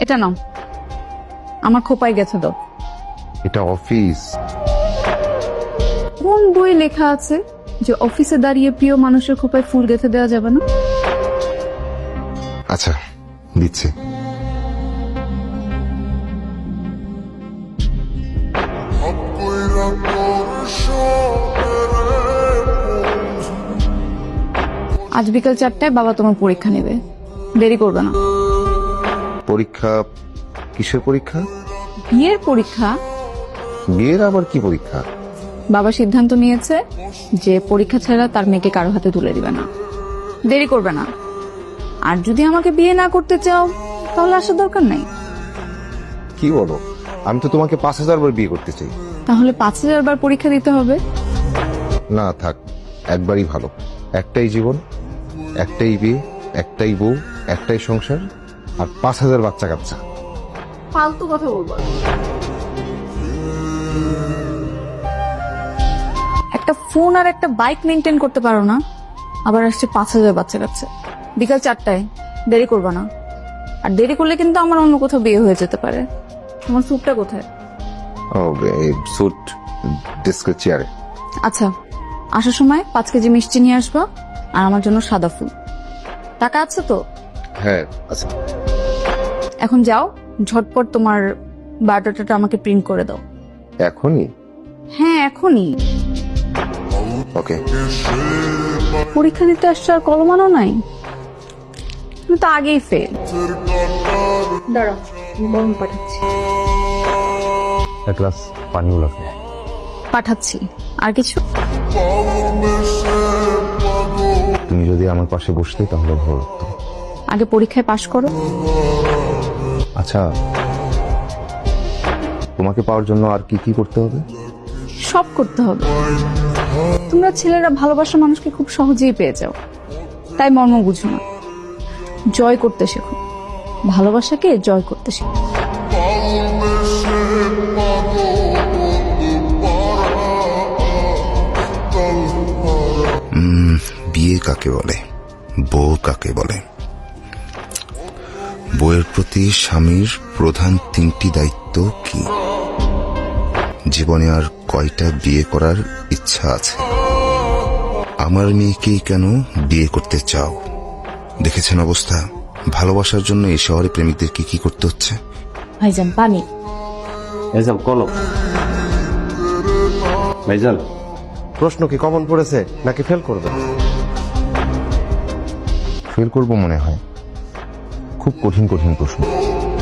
এটা নাও, আমার খোপায় গেছে দাও। এটা অফিস। কোন বই লেখা আছে যে অফিসে দাঁড়িয়ে প্রিয় মানুষের খোপায় ফুল গেঁথে দেওয়া যাবে না? আচ্ছা দিচ্ছি। আজ বিকাল 4টায় বাবা তোমার পরীক্ষা নেবে, দেরি করবে না। পরীক্ষা? কিসের পরীক্ষা? বিয়ের পরীক্ষা। বিয়ের আবার কি পরীক্ষা? বাবা সিদ্ধান্ত নিয়েছে যে পরীক্ষা ছাড়া তার মেয়েকে কারো হাতে তুলে দিবে না, দেরি করবে না। আর যদি আমাকে বিয়ে না করতে চাও তাহলে আসার দরকার নাই। কি বলো? আমি তো তোমাকে 5000 বার বিয়ে করতে চাই। তাহলে 5000 বার পরীক্ষা দিতে হবে? না থাক, একবারই ভালো। একটাই জীবন, একটাই বিয়ে, একটাই বউ, একটাই সংসার, আর 5000 বাচ্চা কাচ্চা। ফালতু কথা বলবো। একটা ফোন আর একটা বাইক মেনটেন করতে পারো না, আবার আসছে 5000 বাচ্চা কাচ্চা। বিকাল 4টায়, দেরি করবে না। আর দেরি করলে কিন্তু আমার অন্য কোথাও বিয়ে হয়ে যেতে পারে। তোমার স্যুটটা কোথায়? ও, এই স্যুট ডেস্কের চেয়ারে। আচ্ছা, আসার সময় 5 কেজি মিষ্টি নিয়ে আসবা, আর আমার জন্য সাদা ফুল। টাকা আছে তো? হ্যাঁ আচ্ছা। এখন যাও, ঝটপট তোমার বায়োডাটাটা আমাকে প্রিন্ট করে দাও। এখনই? হ্যাঁ এখনই। ওকে। পরীক্ষা দিতে আসছো আর কলমানো নাই? তুমি তো আগেই ফেল। দাঁড়াও, গরম পাঠাচ্ছি। এক গ্লাস পানিও লাগবে। পাঠাচ্ছি। আর কিছু? তুমি যদি আমার পাশে বসতে তাহলে ভালো লাগতো। আগে পরীক্ষায় পাশ করো। আচ্ছা, তোমাকে পাওয়ার জন্য আর কি কি করতে হবে? সব করতে হবে। তোমরা ছেলেরা ভালোবাসা মানুষকে খুব সহজেই পেয়ে যাও, তাই মর্ম বুঝো না। জয় করতে শেখো, ভালোবাসাকে জয় করতে শেখো। বিয়ে কাকে বলে, বউ কাকে বলে? বউয়ের প্রতি স্বামীর প্রধান 3টি দায়িত্ব কি? জীবনে আর কয়টা বিয়ে করার ইচ্ছা আছে? আমার মেয়েকেই কেন বিয়ে করতে চাও? দেখেছেন অবস্থা? ভালোবাসার জন্য এই শহরে প্রেমিকদের কি কি করতে হচ্ছে। ভাইজান পানি। ভাইজান কলম। ভাইজান প্রশ্ন কি কমন পড়েছে নাকি ফেল করবে? ফেল করবো মনে হয়। খুব কঠিন কঠিন প্রশ্ন।